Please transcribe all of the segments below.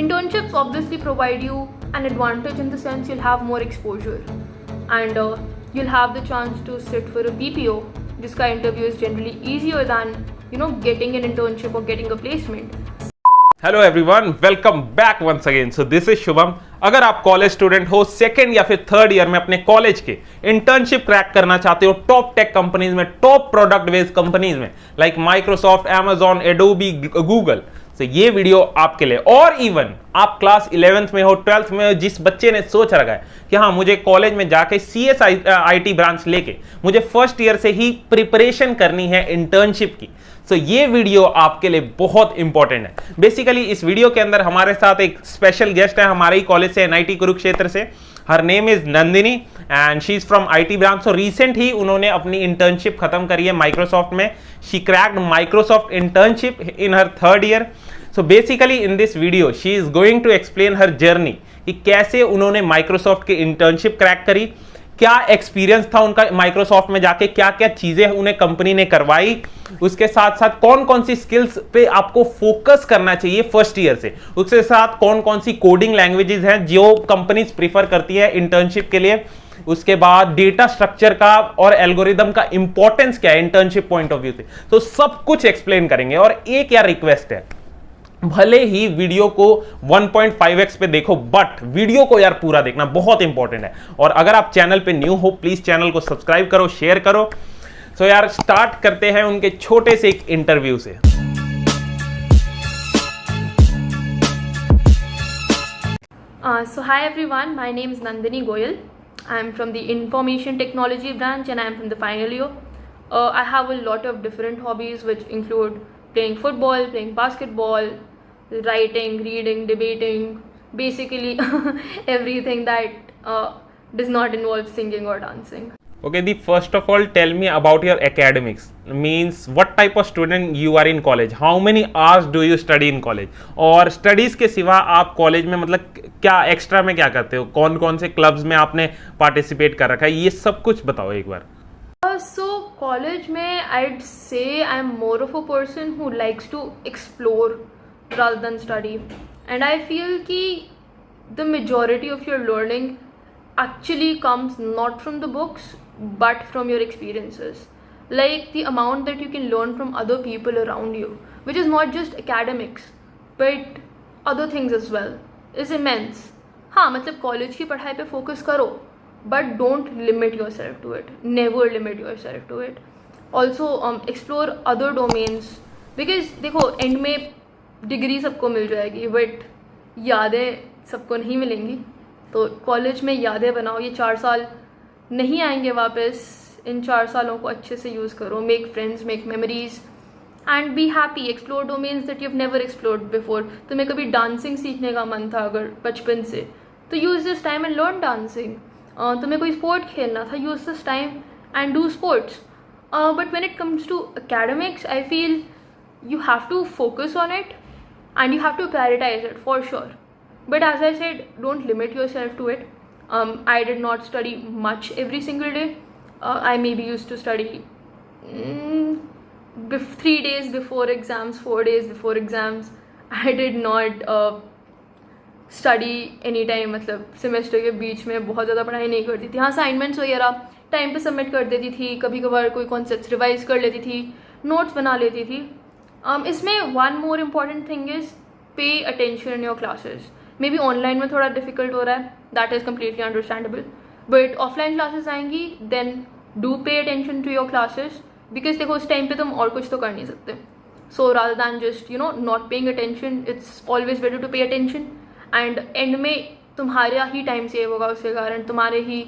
Internships obviously provide you an advantage in the sense you'll have more exposure, and you'll have the chance to sit for a BPO. जिसका interview is generally easier than getting an internship or getting a placement. Hello everyone, welcome back once again. So this is Shubham. अगर आप college student हो, second या फिर third year में अपने college के internship crack करना चाहते हो टॉप टेक कंपनीज में, टॉप प्रोडक्ट बेस्ड कंपनीज में like Microsoft, Amazon, Adobe, Google, तो ये वीडियो आपके लिए. और इवन आप क्लास 11th में हो, 12th में हो, जिस बच्चे ने सोच रखा है कि हाँ मुझे कॉलेज में जाके CSIT ब्रांच लेके मुझे फर्स्ट ईयर से ही प्रिपरेशन करनी है इंटर्नशिप की, तो ये वीडियो आपके लिए बहुत इंपॉर्टेंट है. बेसिकली इस वीडियो के अंदर हमारे साथ एक स्पेशल गेस्ट है हमारे ही कॉलेज से, NIT कुरुक्षेत्र से. Her name is Nandini and she is from IT branch. So recent ही उन्होंने अपनी इंटर्नशिप खत्म करी है माइक्रोसॉफ्ट में. She cracked Microsoft internship in her third year. So basically in this video she is going to explain her journey कि कैसे उन्होंने माइक्रोसॉफ्ट की इंटर्नशिप क्रैक करी, क्या एक्सपीरियंस था उनका माइक्रोसॉफ्ट में जाके, क्या क्या चीजें उन्हें कंपनी ने करवाई, उसके साथ साथ कौन कौन सी स्किल्स पे आपको फोकस करना चाहिए फर्स्ट ईयर से, उसके साथ कौन कौन सी कोडिंग लैंग्वेजेस हैं जो कंपनीज प्रीफर करती है इंटर्नशिप के लिए, उसके बाद डेटा स्ट्रक्चर का और एल्गोरिदम का इंपॉर्टेंस क्या है इंटर्नशिप पॉइंट ऑफ व्यू से. तो सब कुछ एक्सप्लेन करेंगे. और एक यार रिक्वेस्ट है, भले ही वीडियो को 1.5x पे देखो बट वीडियो को यार पूरा देखना, बहुत इंपॉर्टेंट है. और अगर आप चैनल पे न्यू हो प्लीज चैनल को सब्सक्राइब करो, शेयर करो. सो यार स्टार्ट करते हैं उनके छोटे से एक इंटरव्यू से. So hi everyone, my name is Nandini Goyal. I am from the Information Technology branch and I am from the final year. I have a lot of different hobbies which include playing football, playing basketball, writing, reading, debating, basically everything that does not involve singing or dancing. Okay, first of all tell me about your academics. Means what type of student you are in college, how many hours do you study in college, और studies के सिवा आप college में मतलब क्या extra में क्या करते हो, कौन कौन से क्लब्स में आपने पार्टिसिपेट कर रखा है, ये सब कुछ बताओ एक बार. So college में I'd say I'm more of a person who likes to explore rather than study, and I feel कि the majority of your learning actually comes not from the books but from your experiences. Like the amount that you can learn from other people around you, which is not just academics but other things as well, is immense. हाँ मतलब college की पढ़ाई पे focus करो but don't limit yourself to it. Never limit yourself to it. Also explore other domains, because देखो and में degree सबको मिल जाएगी बट यादें सबको नहीं मिलेंगी. तो कॉलेज में यादें बनाओ, ये 4 साल नहीं आएंगे वापस. इन 4 सालों को अच्छे से यूज़ करो. Make friends, make memories and be happy. Explore domains that you have never explored before. तुम्हें कभी डांसिंग सीखने का मन था अगर बचपन से, तो use this time and learn dancing. तुम्हें कोई स्पोर्ट खेलना था, use this time and do sports. But when it comes to academics, I feel you have to focus on it and you have to prioritize it for sure. But as I said, don't limit yourself to it. I did not study much every single day. I maybe used to study 3 days before exams, 4 days before exams. I did not study any time, मतलब semester के बीच में बहुत ज़्यादा पढ़ाई नहीं करती थी. हाँ असाइनमेंट्स वगैरह टाइम पे सबमिट कर देती थी, कभी कभार कोई कॉन्सेप्ट रिवाइज कर लेती थी, नोट्स बना लेती थी. इसमें one more important thing is pay attention in your classes. Maybe online में थोड़ा डिफिकल्ट हो रहा है, that is completely understandable, but offline classes आएंगी then do pay attention to your classes, because देखो उस टाइम पे तुम और कुछ तो कर नहीं सकते. So rather than just not paying attention, it's always better to pay attention. And end में तुम्हारा ही टाइम सेव होगा, उसके कारण तुम्हारे ही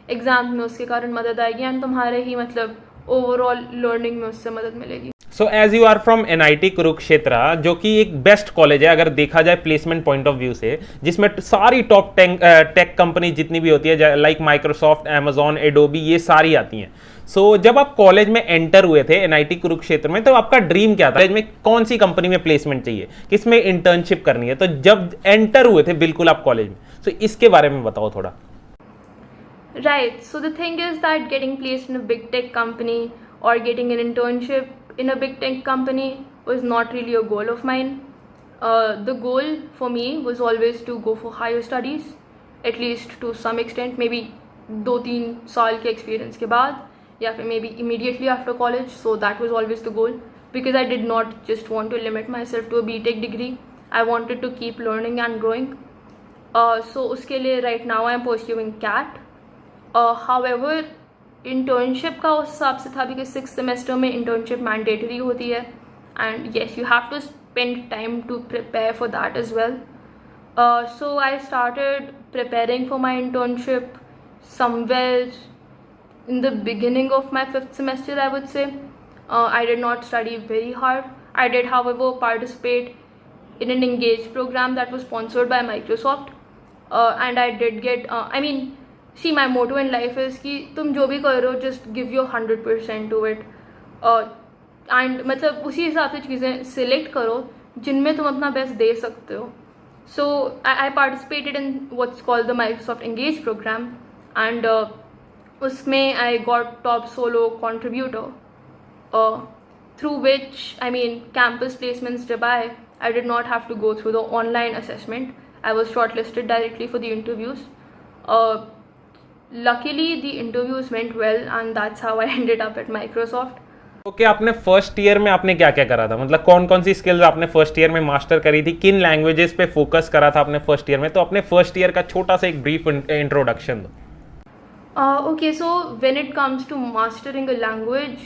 एग्जाम में उसके कारण मदद आएगी एंड तुम्हारे ही मतलब ओवरऑल लर्निंग में उससे मदद मिलेगी. So as you are from NIT Kurukshetra, जो कि एक बेस्ट कॉलेज है अगर देखा जाए प्लेसमेंट पॉइंट ऑफ व्यू से, जिसमें सारी टॉप टेक कंपनी जितनी भी होती है लाइक माइक्रोसॉफ्ट, अमेजॉन, एडोबी, ये सारी आती हैं. सो जब आप कॉलेज में एंटर हुए थे NIT कुरुक्षेत्र में, तो आपका ड्रीम क्या था? कॉलेज में कौन सी कंपनी में प्लेसमेंट चाहिए, किसमें इंटर्नशिप करनी है? तो जब एंटर हुए थे बिल्कुल आप कॉलेज में, तो इसके बारे में बताओ थोड़ा. Right, so the thing is that getting placed in a big tech company or getting an internship in a big tech company was not really a goal of mine. the goal for me was always to go for higher studies, at least to some extent, maybe 2-3 साल के experience के बाद, या फिर maybe immediately after college. So that was always the goal, because I did not just want to limit myself to a BTech degree. I wanted to keep learning and growing. So उसके लिए right now I am pursuing CAT. However, internship का उस हिसाब से था because 6th semester में internship mandatory होती है, and yes, you have to spend time to prepare for that as well. So I started preparing for my internship somewhere in the beginning of my 5th semester, I would say. I did not study very hard. I did, however, participate in an Engage program that was sponsored by Microsoft. And I did get, see, my motto in life is कि तुम जो भी कर रहे हो, just give your 100% to it. And मतलब उसी हिसाब से चीज़ें select करो जिनमें तुम अपना best दे सकते हो. So I participated in what's called the Microsoft Engage program, and उसमें I got top solo contributor, through which, campus placements जब आए, I did not have to go through the online assessment. I was shortlisted directly for the interviews. Luckily, the interviews went well, and that's how I ended up at Microsoft. Okay, आपने first year में आपने क्या क्या करा था, मतलब कौन कौन सी स्किल्स आपने फर्स्ट ईयर में मास्टर करी थी, किन लैंग्वेजेस पे फोकस करा था आपने फर्स्ट ईयर में? तो अपने फर्स्ट ईयर का छोटा सा एक ब्रीफ इंट्रोडक्शन दो. Okay, so when it comes to mastering a language,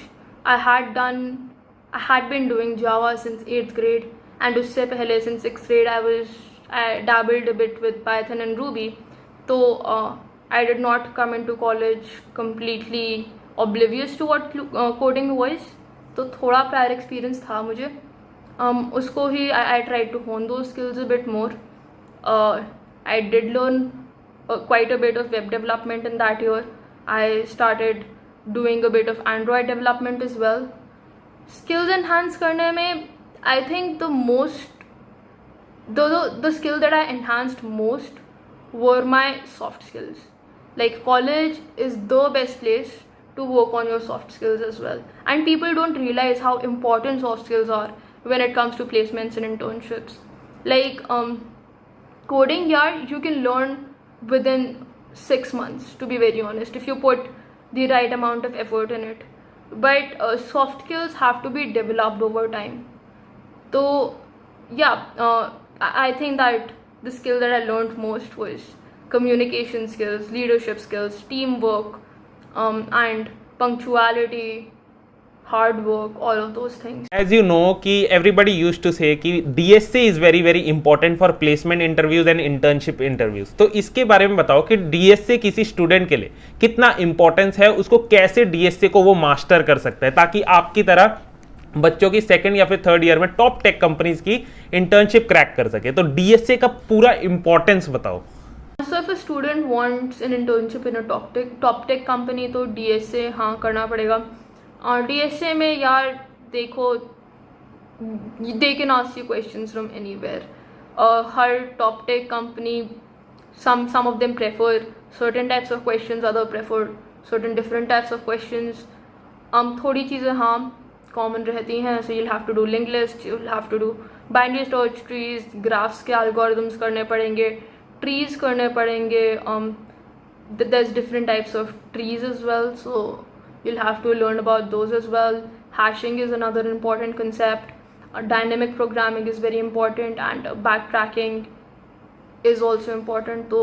I had been doing Java since 8th grade, and उससे पहले since 6th grade I dabbled a bit with Python and Ruby. So I did not come into college completely oblivious to what coding was. तो थोड़ा prior experience था मुझे. उसको ही I tried to hone those skills a bit more. I did learn quite a bit of web development in that year. I started doing a bit of Android development as well. Skills enhance करने में, I think the skill that I enhanced most were my soft skills. Like, college is the best place to work on your soft skills as well, and people don't realize how important soft skills are when it comes to placements and internships. Like, coding, yeah, you can learn within 6 months, to be very honest, if you put the right amount of effort in it. But soft skills have to be developed over time. So yeah, I think that the skill that I learned most was communication skills, leadership skills, teamwork, and punctuality, hard work, all of those things. As you know कि everybody used to say कि DSA is very very important for placement interviews and internship interviews. तो इसके बारे में बताओ कि DSA किसी student के लिए कितना इंपॉर्टेंस है, उसको कैसे DSA को वो मास्टर कर सकता है ताकि आपकी तरह बच्चों की सेकंड या फिर थर्ड ईयर में टॉप टेक कंपनीज की इंटर्नशिप क्रैक कर सके. तो DSA का पूरा इंपॉर्टेंस बताओ. So if a student wants an internship in a top tech company, तो DSA हाँ करना पड़ेगा. और DSA में यार देखो, they can ask you questions from anywhere. Her top tech company, some of them prefer certain types of questions, others prefer certain different types of questions. थोड़ी चीज़ें हाँ कॉमन रहती हैं. So you'll have to do linked lists, you'll have to do binary search trees, graphs के algorithms करने पड़ेंगे, trees करने पड़ेंगे. There's different types of trees as well, so you'll have to learn about those as well. Hashing is another important concept. Dynamic programming is very important, and backtracking is also important. तो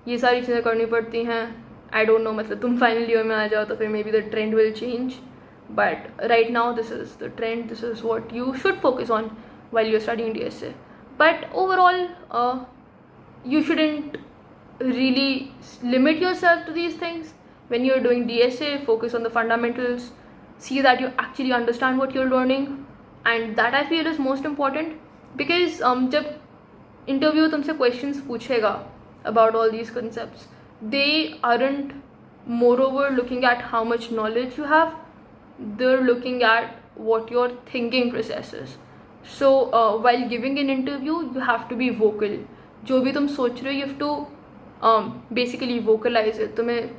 ये सारी चीज़ें करनी पड़ती हैं. I don't know, मतलब तुम final year में आ जाओ तो फिर maybe the trend will change, but right now this is the trend. This is what you should focus on while you're studying DSA. But overall, you shouldn't really limit yourself to these things. When you're doing DSA, focus on the fundamentals, see that you actually understand what you're learning, and that I feel is most important. Because जब interview तुमसे questions पूछेगा about all these concepts, they aren't moreover looking at how much knowledge you have, they're looking at what your thinking process is. So while giving an interview, you have to be vocal. जो भी तुम सोच रहे हो, you have to basically vocalize it. तुम्हें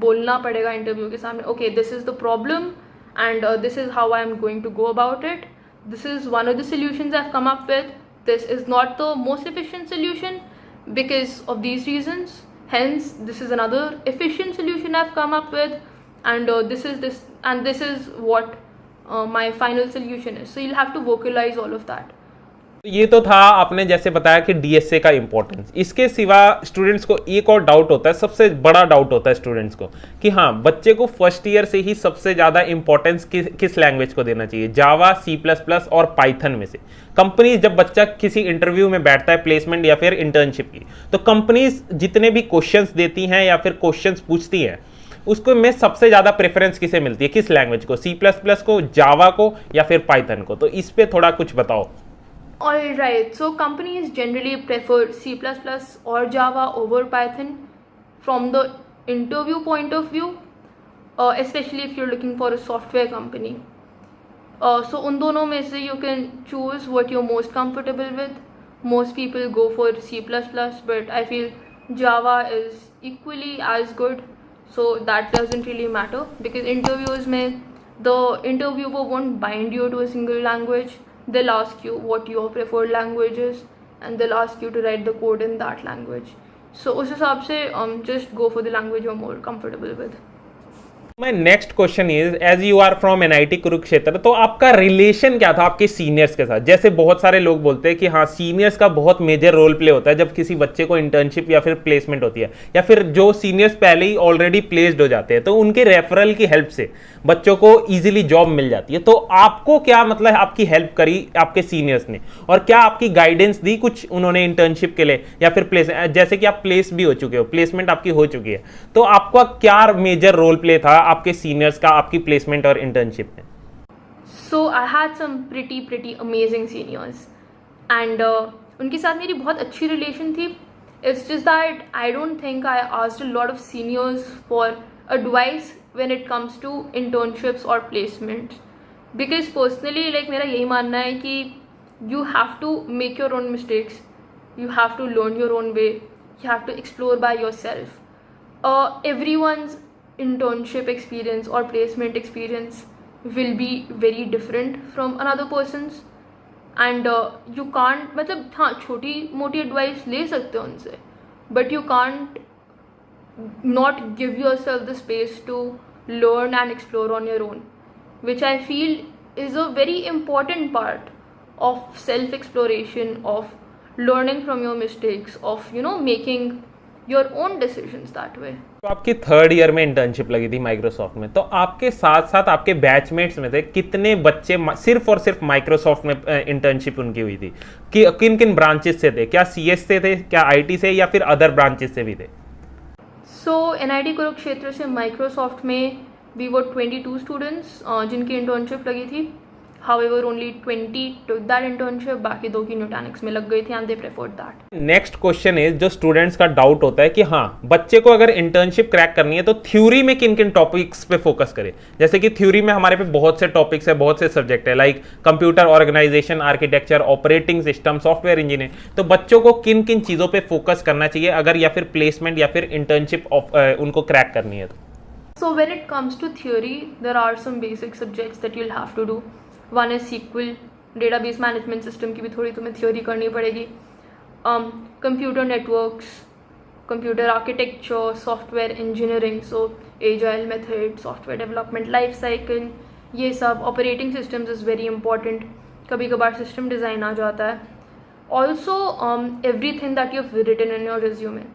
बोलना पड़ेगा interview के सामने, okay, this is the problem and this is how I am going to go about it. This is one of the solutions I've come up with. this is not the most efficient solution because of these reasons. Hence, this is another efficient solution I've come up with, and this is what my final solution is. So you'll have to vocalize all of that. ये तो था आपने जैसे बताया कि DSA का importance. इसके सिवा स्टूडेंट्स को एक और डाउट होता है, सबसे बड़ा डाउट होता है स्टूडेंट्स को कि हाँ, बच्चे को फर्स्ट ईयर से ही सबसे ज्यादा इंपॉर्टेंस किस लैंग्वेज को देना चाहिए, जावा, C++ और पाइथन में से। कंपनीज जब बच्चा किसी इंटरव्यू में बैठता है प्लेसमेंट या फिर इंटर्नशिप की, तो कंपनीज जितने भी क्वेश्चंस देती हैं या फिर क्वेश्चंस पूछती हैं, उसको में सबसे ज्यादा प्रेफरेंस किसे मिलती है, किस लैंग्वेज को, C++ को, जावा को या फिर पाइथन को? तो इस पे थोड़ा कुछ बताओ। Alright, so companies generally prefer C++ or Java over Python from the interview point of view, especially if you're looking for a software company. So उन दोनों में से you can choose what you're most comfortable with. Most people go for C++, but I feel Java is equally as good, so that doesn't really matter because interviews में the interviewer won't bind you to a single language. They'll ask you what your preferred language is and they'll ask you to write the code in that language. So उस हिसाब से just go for the language you're more comfortable with. My next question is, as you are from NIT Kurukshetra, तो आपका relation क्या था आपके seniors के साथ? जैसे बहुत सारे लोग बोलते हैं कि हाँ, सीनियर्स का बहुत मेजर रोल प्ले होता है जब किसी बच्चे को इंटर्नशिप या फिर प्लेसमेंट होती है, या फिर जो सीनियर्स पहले ही ऑलरेडी प्लेस्ड हो जाते हैं तो उनके रेफरल की हेल्प से बच्चों को इजीली जॉब मिल जाती है। तो आपको क्या मतलब आपकी हेल्प करी आपके सीनियर्स ने, और क्या आपकी गाइडेंस दी कुछ उन्होंने इंटर्नशिप के लिए या फिर प्लेस, जैसे कि आप प्लेस भी हो चुके हो, प्लेसमेंट आपकी हो चुकी है, तो आपका क्या मेजर रोल प्ले था आपके सीनियर्स का आपकी प्लेसमेंट और इंटर्नशिप में? So I had some pretty amazing seniors and उनके साथ मेरी बहुत अच्छी रिलेशन थी. It's just that I don't think I asked a lot of seniors for advice when it comes to internships or placements, because personally like मेरा यही मानना है कि you have to make your own mistakes, you have to learn your own way, you have to explore by yourself. Everyone's internship experience or placement experience will be very different from another person's, and you can't, मतलब हाँ छोटी मोटी advice ले सकते हो उनसे, but you can't not give yourself the space to learn and explore on your own, which I feel is a very important part of self exploration, of learning from your mistakes, of making your own decisions that way. तो आपकी third year में internship लगी थी Microsoft में, तो आपके साथ साथ आपके बैचमेट्स में थे कितने बच्चे सिर्फ और सिर्फ माइक्रोसॉफ्ट में इंटर्नशिप उनकी हुई थी? कि किन किन ब्रांचेस से थे? क्या CS से थे, क्या IT से, या फिर अदर ब्रांचेस से भी थे? सो NIT कुरुक्षेत्र से माइक्रोसॉफ्ट में we were 22 स्टूडेंट्स जिनकी इंटर्नशिप लगी थी. However, only 20 took that internship, बाकी 2 की न्यूटैनिक्स में लग गई थी and they preferred that. Next question is, जो स्टूडेंट्स का डाउट होता है कि हाँ, बच्चे को अगर इंटर्नशिप क्रैक करनी है तो थ्योरी में किन किन टॉपिक्स पे फोकस करें? जैसे कि थ्योरी में हमारे पे बहुत से टॉपिक्स है, बहुत से सब्जेक्ट है, like computer organisation, architecture, operating system, software engineer. तो बच्चों को किन किन चीजों पे फोकस करना चाहिए अगर या फिर प्लेसमेंट या फिर इंटर्नशिप उनको क्रैक करनी है? So when it comes to theory, there are some basic subjects that you'll have to do. One is SQL, database management system की भी थोड़ी तुम्हें थ्योरी करनी पड़ेगी. Computer networks, computer architecture, software engineering, so agile method, software development life cycle, ये सब. Operating systems is very important, कभी कभार सिस्टम डिज़ाइन आ जाता है. Also everything that you have written in your resume,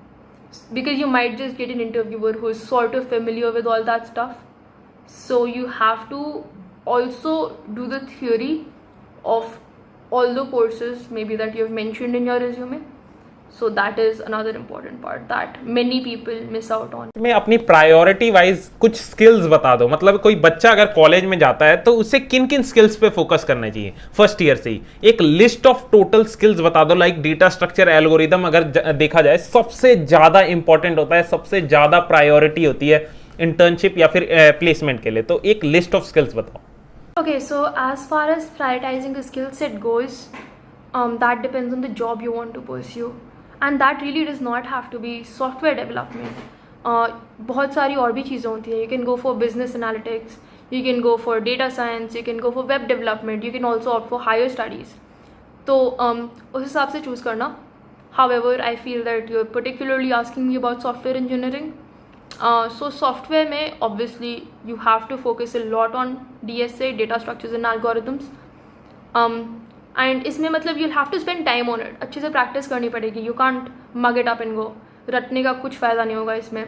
because you might just get an interviewer who is sort of familiar with all that stuff. So you have to also do the theory of all the courses maybe that you have mentioned in your resume. So that is another important part that many people miss out on. मैं अपनी priority wise कुछ skills बता दो, मतलब कोई बच्चा अगर college में जाता है तो उसे किन किन स्किल्स पे फोकस करना चाहिए फर्स्ट ईयर से ही? एक लिस्ट ऑफ टोटल स्किल्स बता दो, लाइक डेटा स्ट्रक्चर, एल्गोरिदम अगर देखा जाए सबसे ज्यादा इंपॉर्टेंट होता है, सबसे ज्यादा प्रायोरिटी होती है इंटर्नशिप या फिर प्लेसमेंट के लिए, तो एक लिस्ट ऑफ स्किल्स बताओ. Okay, so as far as prioritizing a skill set goes, that depends on the job you want to pursue, and that really does not have to be software development. बहुत सारी और भी चीज़ें होती हैं. You can go for business analytics, you can go for data science, you can go for web development, you can also opt for higher studies. तो उस हिसाब से चूज़ करना. However, I feel that you're particularly asking me about software engineering. So software में obviously you have to focus a lot on DSA, data structures and algorithms. And इसमें मतलब you'll have to spend time on it. अच्छे से practice करनी पड़ेगी. You can't mug it up and go. रटने का कुछ फ़ायदा नहीं होगा इसमें.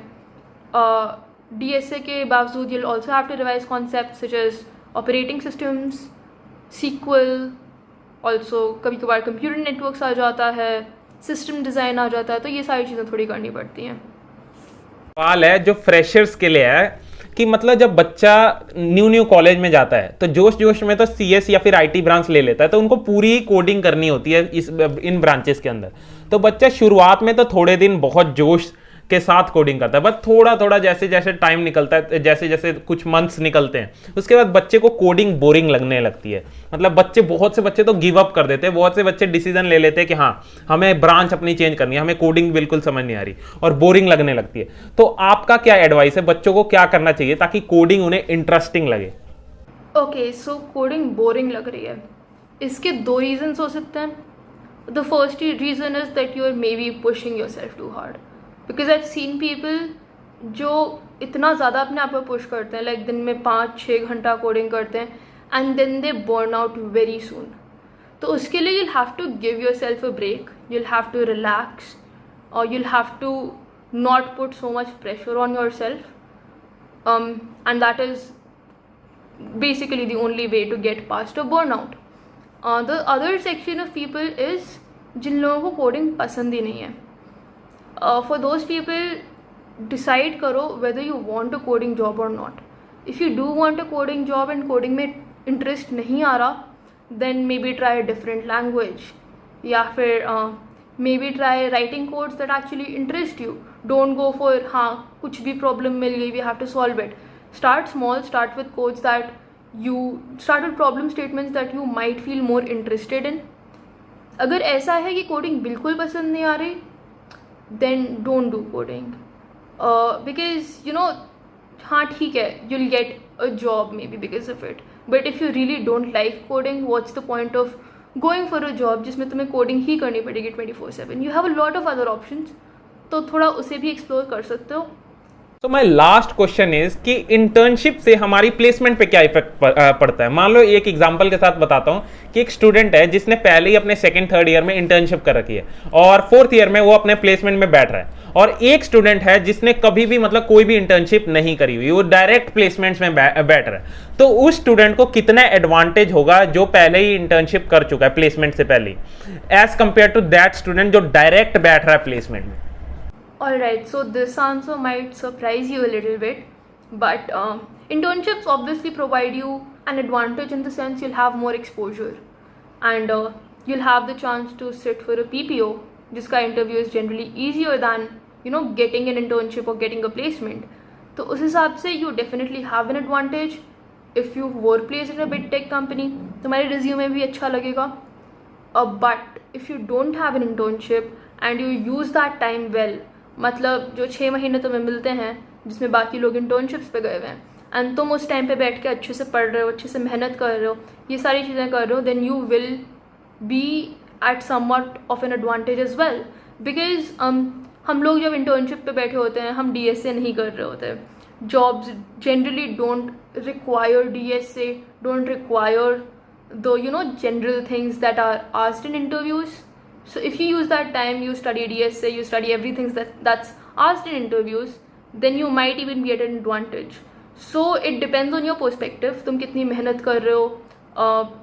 DSA के बावजूद you'll also have to revise concepts such as operating systems, SQL, also कभी कभार computer networks आ जाता है, सिस्टम डिज़ाइन आ जाता है, तो ये सारी चीज़ें थोड़ी करनी पड़ती हैं. सवाल है जो फ्रेशर्स के लिए है कि मतलब जब बच्चा न्यू कॉलेज में जाता है तो जोश में तो CS या फिर IT ब्रांच ले लेता है, तो उनको पूरी कोडिंग करनी होती है इन ब्रांचेस के अंदर. तो बच्चा शुरुआत में तो थोड़े दिन बहुत जोश के साथ कोडिंग करता है, बट थोड़ा जैसे जैसे टाइम निकलता है, जैसे जैसे कुछ मंथ्स निकलते हैं, उसके बाद बच्चे को कोडिंग बोरिंग लगने लगती है. मतलब बहुत से बच्चे तो गिव अप कर देते हैं, बहुत से बच्चे डिसीजन ले लेते हैं कि हाँ हमें ब्रांच अपनी चेंज करनी है, हमें कोडिंग बिल्कुल समझ नहीं आ रही और बोरिंग लगने लगती है. तो आपका क्या एडवाइस है, बच्चों को क्या करना चाहिए ताकि कोडिंग उन्हें इंटरेस्टिंग लगे? ओके, सो कोडिंग बोरिंग लग रही है, इसके 2 रीजन्स हो सकते हैं. The first reason is that you are maybe pushing yourself too hard. Because I have seen people जो इतना ज़्यादा अपने आप पर पुश करते हैं, लाइक दिन में 5-6 घंटा कोडिंग करते हैं and then they burn out very soon. तो उसके लिए you'll have to give yourself a break, you'll have to relax, or you'll have to not put so much pressure on yourself, and that is basically the only way to get past a burnout. The other section of people is जिन लोगों को coding पसंद ही नहीं है. For those people, decide करो whether you want a coding job or not. If you do want a coding job and coding में interest नहीं आ रहा, then maybe try a different language. या फिर maybe try writing codes that actually interest you. Don't go for हाँ कुछ भी problem मिल गई, we have to solve it. Start small, start with codes that start with problem statements that you might feel more interested in. अगर ऐसा है कि coding बिल्कुल पसंद नहीं आ रही, then don't do coding, because हाँ ठीक है, you'll get a job maybe because of it, but if you really don't like coding, what's the point of going for a job जिसमें तुम्हें कोडिंग ही करनी पड़ेगी 24/7? You have a lot of other options, तो थोड़ा उसे भी explore कर सकते हो. तो माय लास्ट क्वेश्चन इज कि इंटर्नशिप से हमारी प्लेसमेंट पे क्या इफेक्ट पड़ता है. मान लो एक एग्जांपल के साथ बताता हूं कि एक स्टूडेंट है जिसने पहले ही अपने 2nd-3rd ईयर में इंटर्नशिप कर रखी है और 4th ईयर में वो अपने प्लेसमेंट में बैठ रहा है, और एक स्टूडेंट है जिसने कभी भी मतलब कोई भी इंटर्नशिप नहीं करी हुई, वो डायरेक्ट प्लेसमेंट्स में बैठ रहा है. तो उस स्टूडेंट को कितना एडवांटेज होगा जो पहले ही इंटर्नशिप कर चुका है प्लेसमेंट से पहले, as compare to that student जो डायरेक्ट बैठ रहा है प्लेसमेंट में? Alright, so this answer might surprise you a little bit, but internships obviously provide you an advantage in the sense you'll have more exposure, and you'll have the chance to sit for a PPO, जिसका interview is generally easier than getting an internship or getting a placement. तो उस हिसाब से you definitely have an advantage. If you were placed in a big tech company, तुम्हारे resume भी अच्छा लगेगा. But if you don't have an internship and you use that time well, मतलब जो 6 महीने तुम्हें मिलते हैं जिसमें बाकी लोग इंटर्नशिप्स पे गए हुए हैं, एंड तुम उस टाइम पे बैठ के अच्छे से पढ़ रहे हो, अच्छे से मेहनत कर रहे हो, ये सारी चीज़ें कर रहे हो, then you will be at somewhat of an advantage as well. Because हम लोग जब इंटर्नशिप पे बैठे होते हैं, हम DSA नहीं कर रहे होते. Jobs generally don't require DSA, don't require the general things that are asked in interviews. So if you use that time, you study DSA, you study everything that's asked in interviews, then you might even be at an advantage. So it depends on your perspective. तुम कितनी मेहनत कर रहे हो,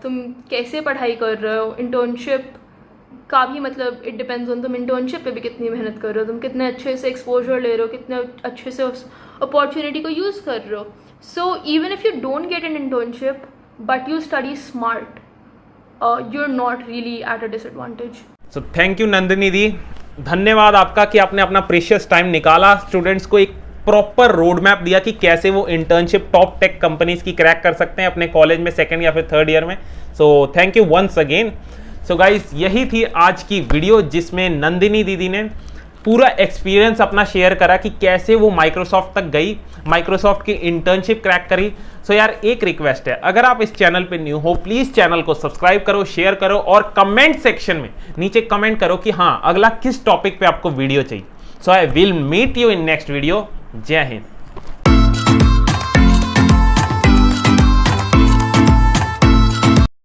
तुम कैसे पढ़ाई कर रहे हो. इंटर्नशिप का भी मतलब it depends on तुम इंटर्नशिप पे भी कितनी मेहनत कर रहे हो, तुम कितने अच्छे से एक्सपोजर ले रहे हो, कितने अच्छे से उस अपॉर्चुनिटी को यूज़ कर रहे हो. So even if you don't get an internship but you study smart, you're not really at a disadvantage. So thank you Nandini di, धन्यवाद आपका कि आपने अपना प्रेशियस टाइम निकाला, स्टूडेंट्स को एक प्रॉपर रोड मैप दिया कि कैसे वो इंटर्नशिप टॉप टेक कंपनीज की क्रैक कर सकते हैं अपने कॉलेज में 2nd या फिर 3rd ईयर में. So thank you once again. So guys, यही थी आज की वीडियो जिसमें नंदिनी दीदी ने पूरा एक्सपीरियंस अपना शेयर करा कि कैसे वो माइक्रोसॉफ्ट तक गई, माइक्रोसॉफ्ट की इंटर्नशिप क्रैक करी। सो यार एक रिक्वेस्ट है, अगर आप इस चैनल पे न्यू हो प्लीज चैनल को सब्सक्राइब करो, शेयर करो और कमेंट सेक्शन में नीचे कमेंट करो कि हाँ अगला किस टॉपिक पे आपको वीडियो चाहिए। So I will meet you in next video. जय हिंद।